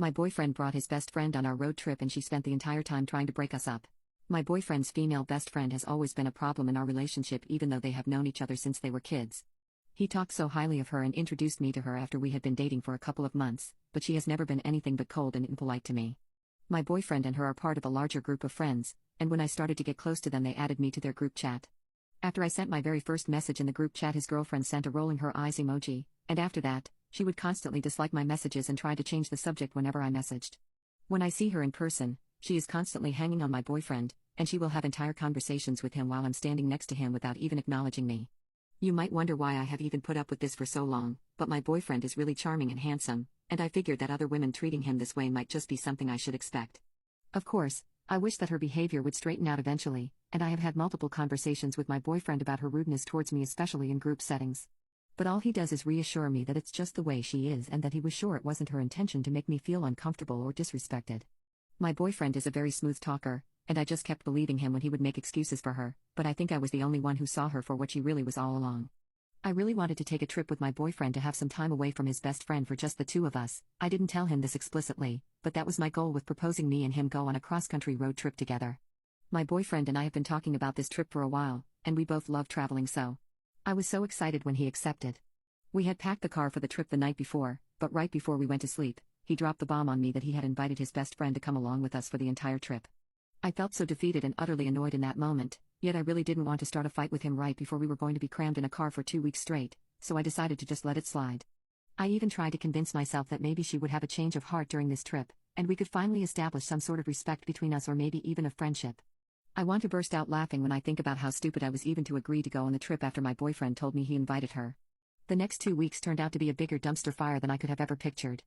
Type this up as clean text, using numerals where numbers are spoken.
My boyfriend brought his best friend on our road trip and she spent the entire time trying to break us up. My boyfriend's female best friend has always been a problem in our relationship even though they have known each other since they were kids. He talked so highly of her and introduced me to her after we had been dating for a couple of months, but she has never been anything but cold and impolite to me. My boyfriend and her are part of a larger group of friends, and when I started to get close to them they added me to their group chat. After I sent my very first message in the group chat, his girlfriend sent a rolling her eyes emoji, and after that, she would constantly dislike my messages and try to change the subject whenever I messaged. When I see her in person, she is constantly hanging on my boyfriend, and she will have entire conversations with him while I'm standing next to him without even acknowledging me. You might wonder why I have even put up with this for so long, but my boyfriend is really charming and handsome, and I figured that other women treating him this way might just be something I should expect. Of course, I wish that her behavior would straighten out eventually, and I have had multiple conversations with my boyfriend about her rudeness towards me, especially in group settings. But all he does is reassure me that it's just the way she is and that he was sure it wasn't her intention to make me feel uncomfortable or disrespected. My boyfriend is a very smooth talker, and I just kept believing him when he would make excuses for her, but I think I was the only one who saw her for what she really was all along. I really wanted to take a trip with my boyfriend to have some time away from his best friend for just the two of us. I didn't tell him this explicitly, but that was my goal with proposing me and him go on a cross-country road trip together. My boyfriend and I have been talking about this trip for a while, and we both love traveling, so I was so excited when he accepted. We had packed the car for the trip the night before, but right before we went to sleep, he dropped the bomb on me that he had invited his best friend to come along with us for the entire trip. I felt so defeated and utterly annoyed in that moment, yet I really didn't want to start a fight with him right before we were going to be crammed in a car for 2 weeks straight, so I decided to just let it slide. I even tried to convince myself that maybe she would have a change of heart during this trip, and we could finally establish some sort of respect between us or maybe even a friendship. I want to burst out laughing when I think about how stupid I was even to agree to go on the trip after my boyfriend told me he invited her. The next 2 weeks turned out to be a bigger dumpster fire than I could have ever pictured.